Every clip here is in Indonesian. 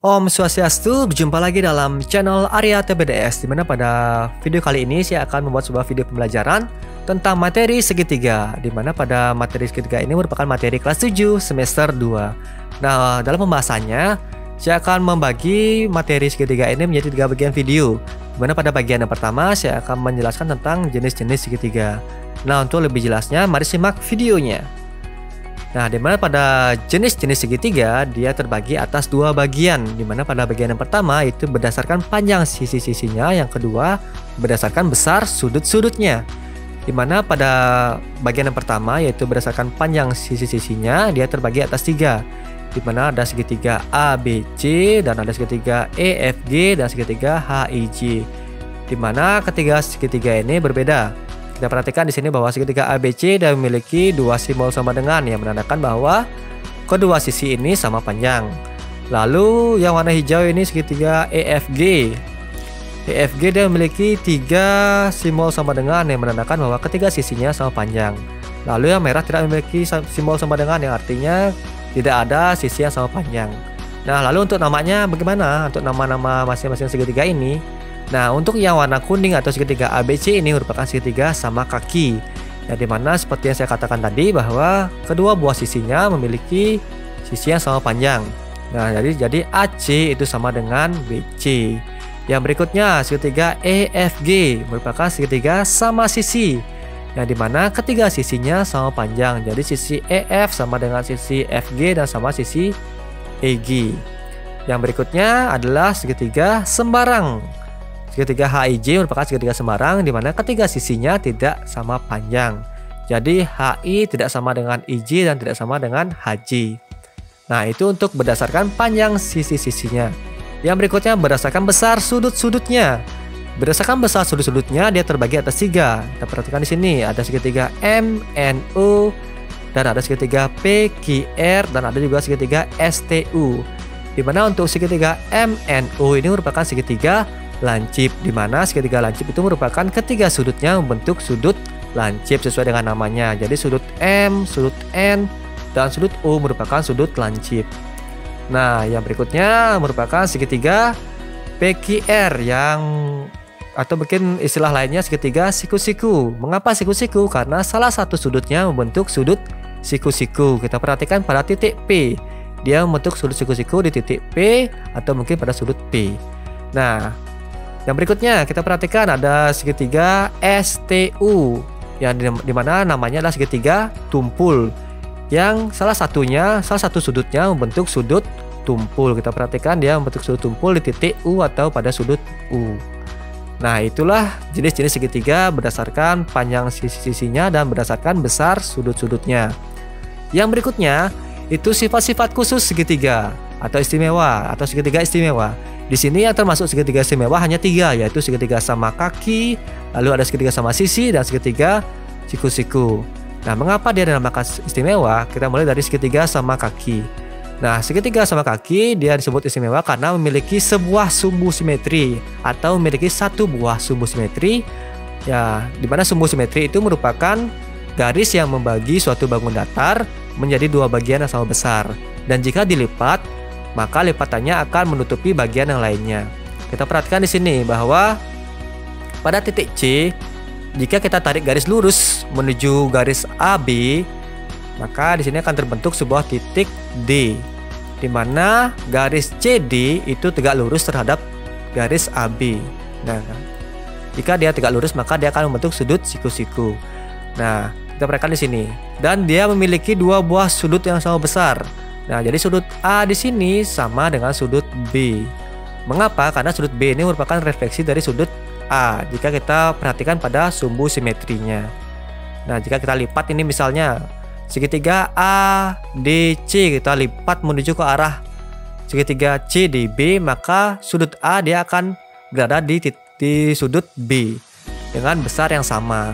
Om Swastiastu, berjumpa lagi dalam channel Arya TBDS, di mana pada video kali ini saya akan membuat sebuah video pembelajaran tentang materi segitiga, di mana pada materi segitiga ini merupakan materi kelas 7 semester 2. Nah, dalam pembahasannya saya akan membagi materi segitiga ini menjadi 3 bagian video, di mana pada bagian yang pertama saya akan menjelaskan tentang jenis-jenis segitiga. Nah, untuk lebih jelasnya mari simak videonya. Nah, dimana pada jenis-jenis segitiga dia terbagi atas 2 bagian, dimana pada bagian yang pertama itu berdasarkan panjang sisi-sisinya, yang kedua berdasarkan besar sudut-sudutnya. Dimana pada bagian yang pertama yaitu berdasarkan panjang sisi-sisinya dia terbagi atas 3, dimana ada segitiga ABC dan ada segitiga EFG dan segitiga HIG. Dimana ketiga segitiga ini berbeda. Kita perhatikan di sini bahwa segitiga ABC dan memiliki 2 simbol sama dengan yang menandakan bahwa kedua sisi ini sama panjang. Lalu yang warna hijau ini segitiga EFG. EFG dia memiliki 3 simbol sama dengan yang menandakan bahwa ketiga sisinya sama panjang. Lalu yang merah tidak memiliki simbol sama dengan yang artinya tidak ada sisi yang sama panjang. Nah, lalu untuk namanya bagaimana? Untuk nama-nama masing-masing segitiga ini. Nah, untuk yang warna kuning atau segitiga ABC ini merupakan segitiga sama kaki. Nah, dimana seperti yang saya katakan tadi bahwa kedua buah sisinya memiliki sisi yang sama panjang. Nah, jadi AC itu sama dengan BC. Yang berikutnya segitiga EFG merupakan segitiga sama sisi. Nah, dimana ketiga sisinya sama panjang. Jadi sisi EF sama dengan sisi FG dan sama sisi EG. Yang berikutnya adalah segitiga sembarang. Segitiga HIJ merupakan segitiga sembarang di mana ketiga sisinya tidak sama panjang. Jadi HI tidak sama dengan IJ dan tidak sama dengan HJ. Nah, itu untuk berdasarkan panjang sisi-sisinya. Yang berikutnya berdasarkan besar sudut-sudutnya. Berdasarkan besar sudut-sudutnya dia terbagi atas 3. Kita perhatikan di sini ada segitiga MNO dan ada segitiga PQR dan ada juga segitiga STU. Di mana untuk segitiga MNO ini merupakan segitiga lancip, di mana segitiga lancip itu merupakan ketiga sudutnya membentuk sudut lancip sesuai dengan namanya. Jadi sudut M, sudut N, dan sudut O merupakan sudut lancip. Nah, yang berikutnya merupakan segitiga PQR yang atau mungkin istilah lainnya segitiga siku-siku. Mengapa siku-siku? Karena salah satu sudutnya membentuk sudut siku-siku. Kita perhatikan pada titik P. Dia membentuk sudut siku-siku di titik P atau mungkin pada sudut P. Nah, yang berikutnya kita perhatikan ada segitiga STU yang dimana namanya adalah segitiga tumpul, yang salah satu sudutnya membentuk sudut tumpul. Kita perhatikan dia membentuk sudut tumpul di titik U atau pada sudut U. Nah, itulah jenis-jenis segitiga berdasarkan panjang sisi-sisinya dan berdasarkan besar sudut-sudutnya. Yang berikutnya itu sifat-sifat khusus segitiga atau istimewa atau segitiga istimewa. Di sini yang termasuk segitiga istimewa hanya 3, yaitu segitiga sama kaki, lalu ada segitiga sama sisi, dan segitiga siku-siku. Nah, mengapa dia dinamakan istimewa? Kita mulai dari segitiga sama kaki. Nah, segitiga sama kaki dia disebut istimewa karena memiliki sebuah sumbu simetri atau memiliki satu buah sumbu simetri. Ya, di mana sumbu simetri itu merupakan garis yang membagi suatu bangun datar menjadi 2 bagian yang sama besar. Dan jika dilipat, maka lipatannya akan menutupi bagian yang lainnya. Kita perhatikan di sini bahwa pada titik C, jika kita tarik garis lurus menuju garis AB, maka di sini akan terbentuk sebuah titik D, di mana garis CD itu tegak lurus terhadap garis AB. Nah, jika dia tegak lurus maka dia akan membentuk sudut siku-siku. Nah, kita perhatikan di sini, dan dia memiliki 2 buah sudut yang sama besar. Nah, jadi sudut A di sini sama dengan sudut B. Mengapa? Karena sudut B ini merupakan refleksi dari sudut A jika kita perhatikan pada sumbu simetrinya. Nah, jika kita lipat ini misalnya segitiga ADC kita lipat menuju ke arah segitiga CDB, maka sudut A dia akan berada di sudut B dengan besar yang sama.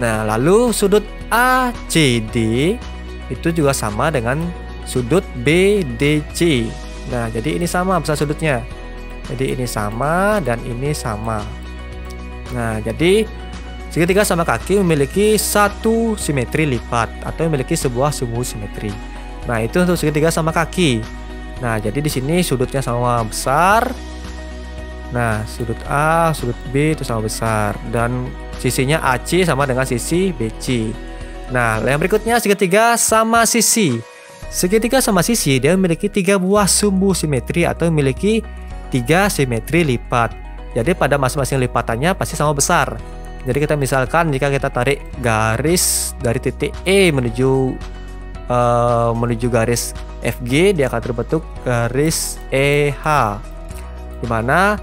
Nah, lalu sudut ACD itu juga sama dengan sudut BDC. Nah, jadi ini sama besar sudutnya. Jadi ini sama dan ini sama. Nah, jadi segitiga sama kaki memiliki satu simetri lipat atau memiliki sebuah sumbu simetri. Nah, itu untuk segitiga sama kaki. Nah, jadi di sini sudutnya sama besar. Nah, sudut A, sudut B itu sama besar dan sisinya AC sama dengan sisi BC. Nah, yang berikutnya segitiga sama sisi. Segitiga sama sisi dia memiliki 3 buah sumbu simetri atau memiliki 3 simetri lipat. Jadi pada masing-masing lipatannya pasti sama besar. Jadi kita misalkan jika kita tarik garis dari titik E menuju garis FG, dia akan terbentuk garis EH, dimana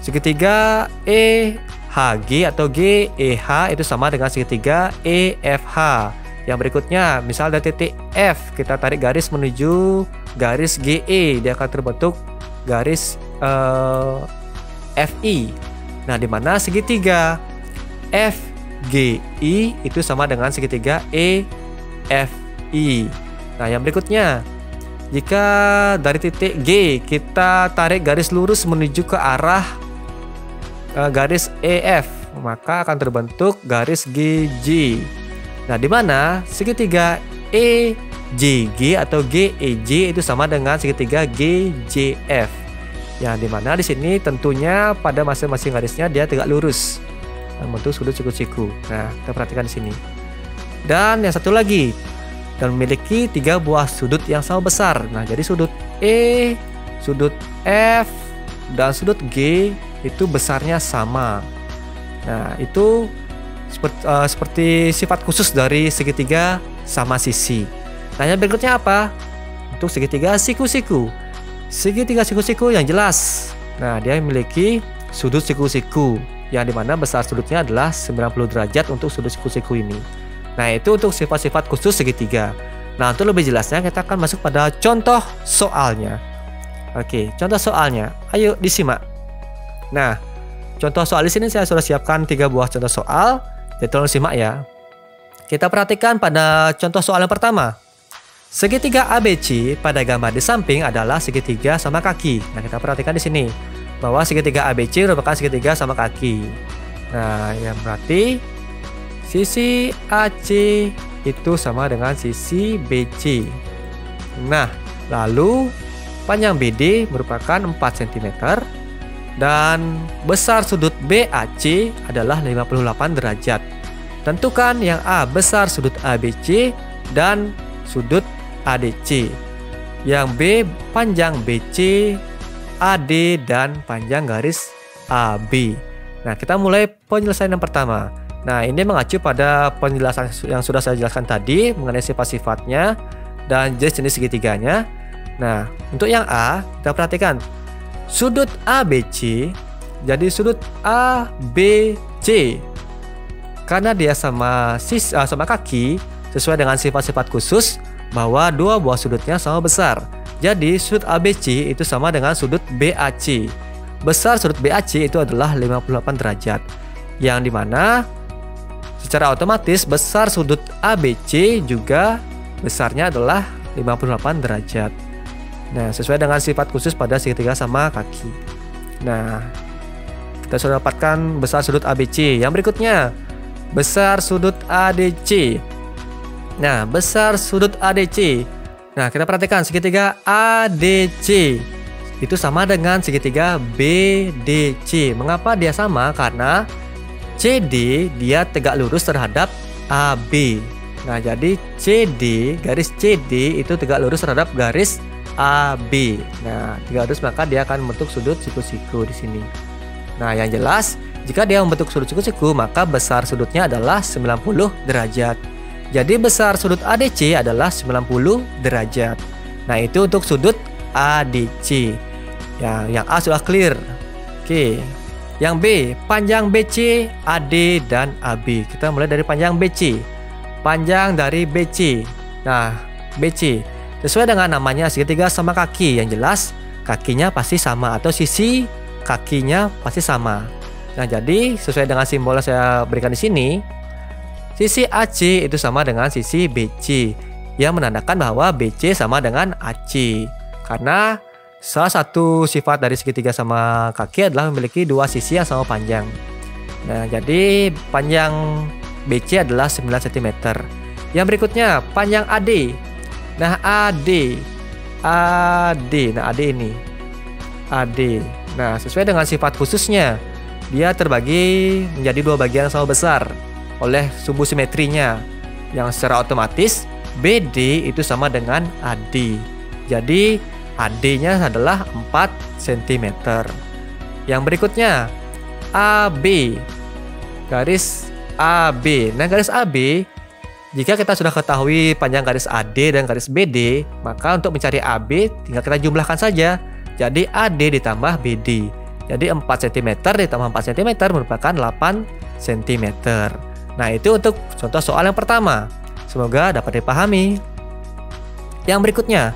segitiga EHG atau GEH itu sama dengan segitiga EFH. Yang berikutnya, misal dari titik F kita tarik garis menuju garis GE, dia akan terbentuk garis FI. Nah, dimana segitiga FGI itu sama dengan segitiga EFI. Nah, yang berikutnya, jika dari titik G kita tarik garis lurus menuju ke arah garis EF, maka akan terbentuk garis GG. Nah, di mana segitiga EJG atau GEJ itu sama dengan segitiga GJF. Yang dimana di sini tentunya pada masing-masing garisnya dia tegak lurus membentuk sudut siku-siku. Nah, kita perhatikan di sini. Dan yang satu lagi, dan memiliki 3 buah sudut yang sama besar. Nah, jadi sudut E, sudut F, dan sudut G itu besarnya sama. Nah, itu seperti sifat khusus dari segitiga sama sisi. Nah, yang berikutnya apa? Untuk segitiga siku-siku. Segitiga siku-siku yang jelas. Nah, dia memiliki sudut siku-siku yang dimana besar sudutnya adalah 90 derajat untuk sudut siku-siku ini. Nah, itu untuk sifat-sifat khusus segitiga. Nah, untuk lebih jelasnya kita akan masuk pada contoh soalnya. Oke, contoh soalnya. Ayo disimak. Nah, contoh soal di sini saya sudah siapkan 3 buah contoh soal. Jadi tolong simak ya. Kita perhatikan pada contoh soal yang pertama. Segitiga ABC pada gambar di samping adalah segitiga sama kaki. Nah, kita perhatikan di sini bahwa segitiga ABC merupakan segitiga sama kaki. Nah, yang berarti sisi AC itu sama dengan sisi BC. Nah, lalu panjang BD merupakan 4 cm dan besar sudut BAC adalah 58 derajat. Tentukan yang A besar sudut ABC dan sudut ADC. Yang B panjang BC, AD, dan panjang garis AB. Nah, kita mulai penyelesaian yang pertama. Nah, ini mengacu pada penjelasan yang sudah saya jelaskan tadi mengenai sifat-sifatnya dan jenis-jenis segitiganya. Nah, untuk yang A, kita perhatikan sudut ABC jadi sudut ABC karena dia sama kaki sesuai dengan sifat-sifat khusus bahwa 2 buah sudutnya sama besar. Jadi sudut ABC itu sama dengan sudut BAC. Besar sudut BAC itu adalah 58 derajat. Yang dimana secara otomatis besar sudut ABC juga besarnya adalah 58 derajat. Nah, sesuai dengan sifat khusus pada segitiga sama kaki. Nah, kita sudah dapatkan besar sudut ABC. Yang berikutnya, besar sudut ADC. Nah, besar sudut ADC. Nah, kita perhatikan segitiga ADC itu sama dengan segitiga BDC. Mengapa dia sama? Karena CD dia tegak lurus terhadap AB. Nah, jadi garis CD itu tegak lurus terhadap garis AB. Nah, tegak lurus maka dia akan membentuk sudut siku-siku di sini. Nah, yang jelas jika dia membentuk sudut siku-siku maka besar sudutnya adalah 90 derajat. Jadi besar sudut ADC adalah 90 derajat. Nah, itu untuk sudut ADC. Yang A sudah clear. Oke. Yang B, panjang BC, AD, dan AB. Kita mulai dari panjang BC. Panjang dari BC. Nah, BC sesuai dengan namanya segitiga sama kaki. Yang jelas kakinya pasti sama atau sisi kakinya pasti sama. Nah, jadi sesuai dengan simbol yang saya berikan di sini, sisi AC itu sama dengan sisi BC yang menandakan bahwa BC sama dengan AC. Karena salah satu sifat dari segitiga sama kaki adalah memiliki 2 sisi yang sama panjang. Nah, jadi panjang BC adalah 9 cm. Yang berikutnya panjang AD. Nah, AD AD. Nah, AD ini. AD. Nah, sesuai dengan sifat khususnya, dia terbagi menjadi dua bagian yang sama besar oleh sumbu simetrinya, yang secara otomatis BD itu sama dengan AD. Jadi AD-nya adalah 4 cm. Yang berikutnya AB. Garis AB. Nah, garis AB, jika kita sudah ketahui panjang garis AD dan garis BD, maka untuk mencari AB tinggal kita jumlahkan saja. Jadi AD ditambah BD. Jadi 4 cm ditambah 4 cm merupakan 8 cm. Nah, itu untuk contoh soal yang pertama. Semoga dapat dipahami. Yang berikutnya,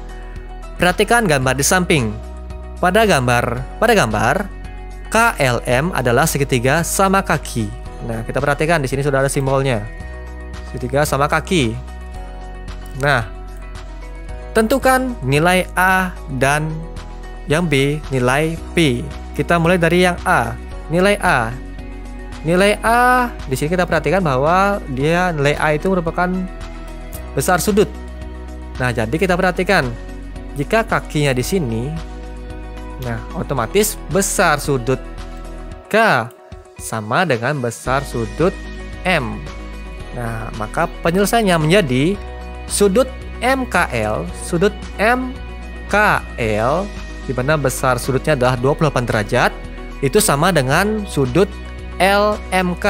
perhatikan gambar di samping. Pada gambar KLM adalah segitiga sama kaki. Nah, kita perhatikan di sini sudah ada simbolnya. Segitiga sama kaki. Nah, tentukan nilai A dan yang B nilai P. Kita mulai dari yang A. Nilai A. Nilai A di sini kita perhatikan bahwa dia nilai A itu merupakan besar sudut. Nah, jadi kita perhatikan jika kakinya di sini, nah otomatis besar sudut K sama dengan besar sudut M. Nah, maka penyelesaiannya menjadi sudut MKL, di mana besar sudutnya adalah 28 derajat, itu sama dengan sudut LMK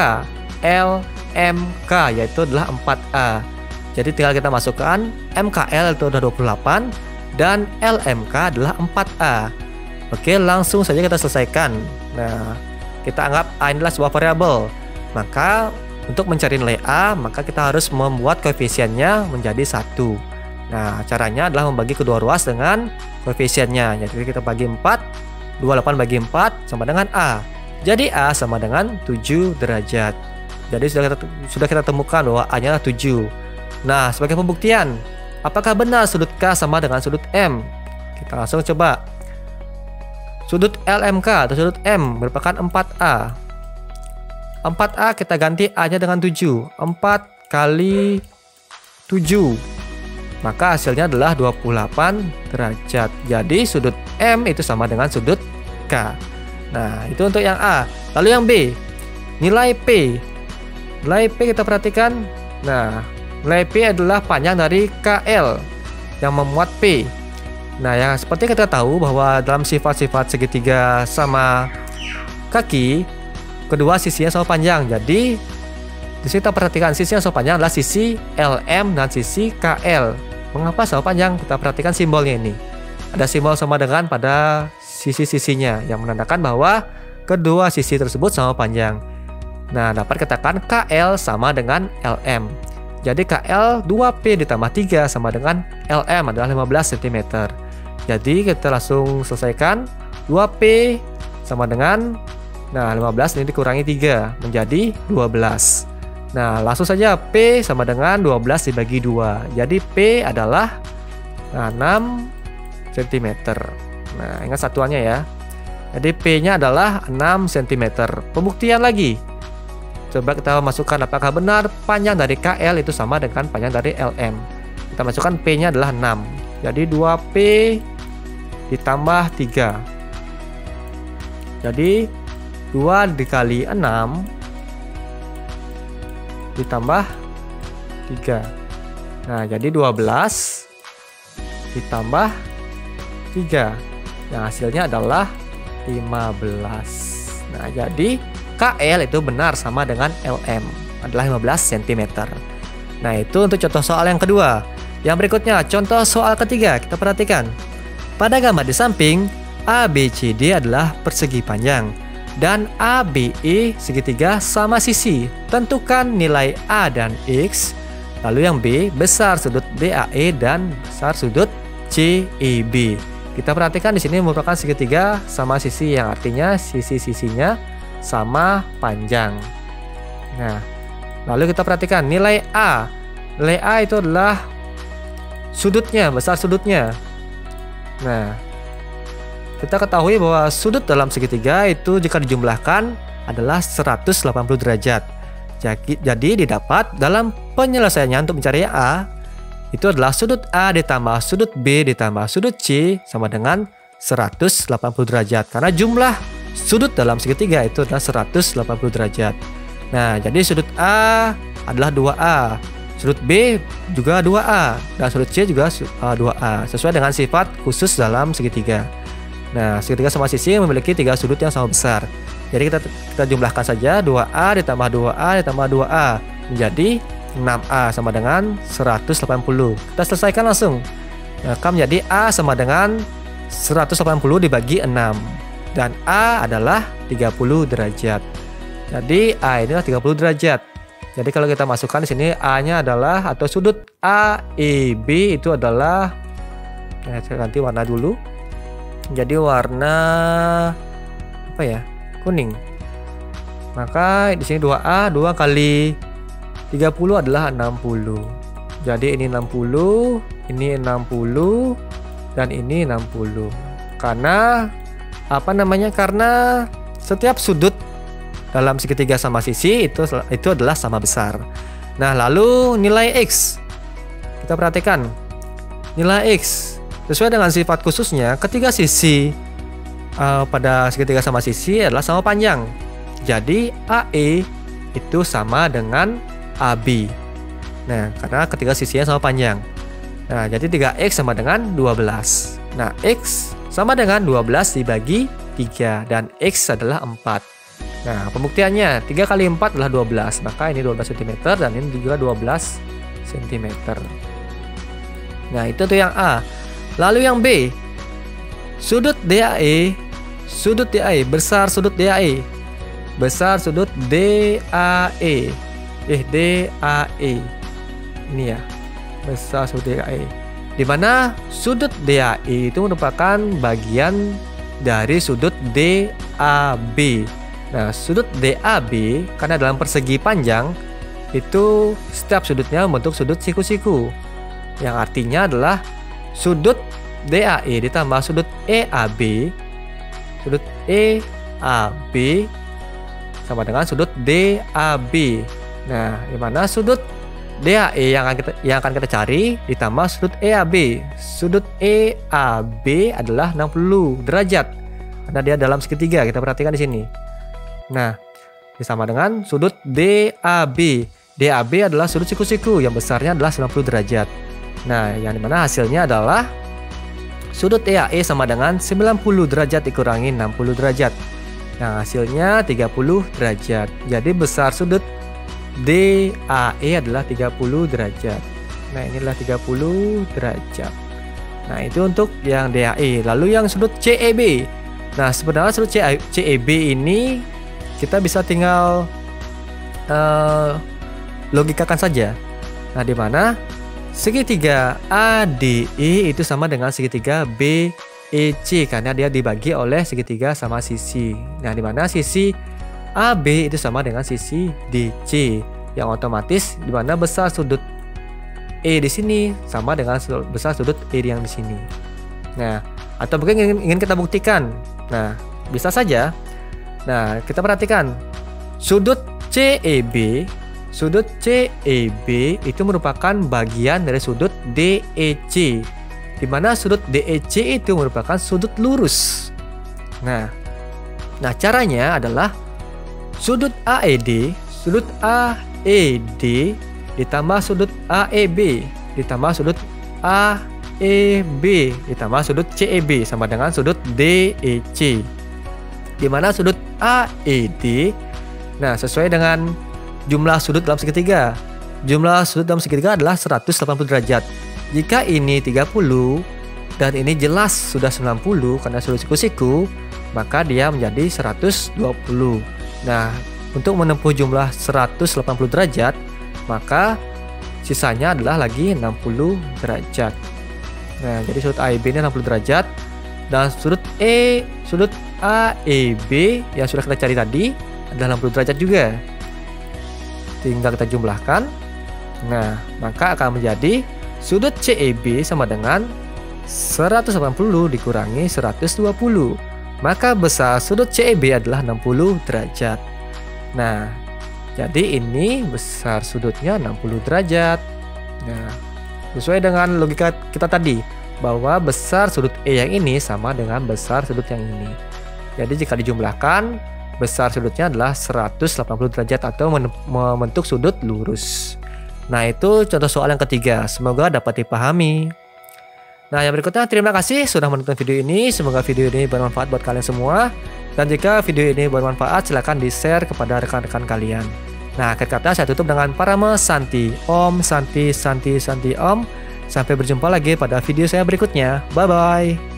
yaitu adalah 4A. Jadi tinggal kita masukkan MKL itu adalah 28 dan LMK adalah 4A. Oke, langsung saja kita selesaikan. Nah, kita anggap A adalah sebuah variabel. Maka untuk mencari nilai A, maka kita harus membuat koefisiennya menjadi 1. Nah, caranya adalah membagi kedua ruas dengan koefisiennya. Jadi kita bagi 4, 28 bagi 4 sama dengan A. Jadi A sama dengan 7 derajat. Jadi sudah kita temukan bahwa A-nya adalah 7. Nah, sebagai pembuktian, apakah benar sudut K sama dengan sudut M? Kita langsung coba. Sudut LMK atau sudut M merupakan 4A. 4A kita ganti A-nya dengan 7. 4 kali 7. Maka hasilnya adalah 28 derajat. Jadi sudut M itu sama dengan sudut K. Nah, itu untuk yang A. Lalu yang B, nilai P. Nilai P kita perhatikan. Nah, nilai P adalah panjang dari KL yang memuat P. Nah, yang seperti kita tahu bahwa dalam sifat-sifat segitiga sama kaki, kedua sisinya sama panjang. Jadi di sini kita perhatikan sisi yang sama panjang adalah sisi LM dan sisi KL. Mengapa sama panjang? Kita perhatikan simbolnya ini. Ada simbol sama dengan pada sisi-sisinya yang menandakan bahwa kedua sisi tersebut sama panjang. Nah, dapat katakan KL sama dengan LM. Jadi KL 2P ditambah 3 sama dengan LM adalah 15 cm. Jadi kita langsung selesaikan. 2P sama dengan, nah 15 ini dikurangi 3 menjadi 12. Nah, langsung saja P sama dengan 12 dibagi 2. Jadi P adalah 6 cm. Nah, ingat satuannya ya. Jadi P-nya adalah 6 cm. Pembuktian lagi. Coba kita masukkan apakah benar panjang dari KL itu sama dengan panjang dari LM. Kita masukkan P-nya adalah 6. Jadi 2P ditambah 3. Jadi 2 dikali 6 ditambah 3. Nah, jadi 12 ditambah 3. Yang hasilnya adalah 15. Nah, jadi KL itu benar sama dengan LM adalah 15 cm. Nah, itu untuk contoh soal yang kedua. Yang berikutnya, contoh soal ketiga. Kita perhatikan. Pada gambar di samping, ABCD adalah persegi panjang dan ABE segitiga sama sisi. Tentukan nilai A dan X. Lalu yang B, besar sudut DAE dan besar sudut CEB. Kita perhatikan di sini merupakan segitiga sama sisi, yang artinya sisi-sisinya sama panjang. Nah, lalu kita perhatikan nilai A. Nilai A itu adalah sudutnya, besar sudutnya. Nah, kita ketahui bahwa sudut dalam segitiga itu jika dijumlahkan adalah 180 derajat. Jadi didapat dalam penyelesaiannya untuk mencari A, itu adalah sudut A ditambah sudut B ditambah sudut C sama dengan 180 derajat. Karena jumlah sudut dalam segitiga itu adalah 180 derajat. Nah, jadi sudut A adalah 2A, sudut B juga 2A, dan sudut C juga 2A, sesuai dengan sifat khusus dalam segitiga. Nah, segitiga sama sisi memiliki 3 sudut yang sama besar. Jadi kita jumlahkan saja 2A ditambah 2A ditambah 2A menjadi 6A sama dengan 180. Kita selesaikan langsung. Maka menjadi A sama dengan 180 dibagi 6. Dan A adalah 30 derajat. Jadi A ini adalah 30 derajat. Jadi kalau kita masukkan di sini A-nya adalah atau sudut AEB itu adalah, saya ganti warna dulu. Jadi warna apa ya? Kuning. Maka di sini 2A, 2 kali 30 adalah 60. Jadi ini 60, ini 60, dan ini 60. Karena apa namanya? Karena setiap sudut dalam segitiga sama sisi itu adalah sama besar. Nah, lalu nilai X. Kita perhatikan. Nilai X sesuai dengan sifat khususnya ketika sisi pada segitiga sama sisi adalah sama panjang. Jadi AE itu sama dengan AB. Nah, karena ketiga sisinya sama panjang. Nah, jadi 3X sama dengan 12. Nah, X sama dengan 12 dibagi 3 dan X adalah 4. Nah, pembuktiannya 3 kali 4 adalah 12. Maka ini 12 cm dan ini juga 12 cm. Nah, itu tuh yang A. Lalu yang B. Sudut DAE, besar sudut DAE. Besar sudut DAE. DAE. Ini ya. Besar sudut DAE. Di mana sudut DAE itu merupakan bagian dari sudut DAB. Nah, sudut DAB karena dalam persegi panjang itu setiap sudutnya membentuk sudut siku-siku. Yang artinya adalah sudut DAE ditambah sudut EAB. Sudut EAB sama dengan sudut DAB. Nah, di mana sudut DAE yang akan kita cari ditambah sudut EAB. Sudut EAB adalah 60 derajat karena dia dalam segitiga. Kita perhatikan di sini. Nah, sama dengan sudut DAB. DAB adalah sudut siku-siku yang besarnya adalah 90 derajat. Nah, yang dimana hasilnya adalah sudut EAE sama dengan 90 derajat dikurangi 60 derajat. Nah, hasilnya 30 derajat. Jadi besar sudut DAE adalah 30 derajat. Nah, inilah 30 derajat. Nah, itu untuk yang DAE. Lalu yang sudut CEB. Nah, sebenarnya sudut CEB ini kita bisa tinggal logikakan saja. Nah, di mana segitiga ADE itu sama dengan segitiga BEC karena dia dibagi oleh segitiga sama sisi. Nah, di mana sisi AB itu sama dengan sisi DC, yang otomatis di mana besar sudut E di sini sama dengan besar sudut E yang di sini. Nah, atau mungkin ingin kita buktikan. Nah, bisa saja. Nah, kita perhatikan sudut CEB. Sudut CEB itu merupakan bagian dari sudut DEC, di mana sudut DEC itu merupakan sudut lurus. Nah, caranya adalah sudut AED ditambah sudut AEB ditambah sudut AEB ditambah sudut CEB sama dengan sudut DEC, di mana sudut AED sesuai dengan jumlah sudut dalam segitiga. Jumlah sudut dalam segitiga adalah 180 derajat. Jika ini 30 dan ini jelas sudah 90 karena sudut siku-siku, maka dia menjadi 120. Nah, untuk menempuh jumlah 180 derajat, maka sisanya adalah lagi 60 derajat. Nah, jadi sudut AEB ini 60 derajat dan sudut AEB yang sudah kita cari tadi adalah 60 derajat juga. Tinggal kita jumlahkan. Nah, maka akan menjadi sudut CEB sama dengan 180 dikurangi 120. Maka besar sudut CEB adalah 60 derajat. Nah, jadi ini besar sudutnya 60 derajat. Nah, Sesuai dengan logika kita tadi, bahwa besar sudut E yang ini sama dengan besar sudut yang ini. Jadi jika dijumlahkan, besar sudutnya adalah 180 derajat atau membentuk sudut lurus. Nah, itu contoh soal yang ketiga. Semoga dapat dipahami. Nah, yang berikutnya, terima kasih sudah menonton video ini. Semoga video ini bermanfaat buat kalian semua. Dan jika video ini bermanfaat, silahkan di-share kepada rekan-rekan kalian. Nah, akhir kata saya tutup dengan Parama Santi. Om Santi Santi Santi Om. Sampai berjumpa lagi pada video saya berikutnya. Bye-bye.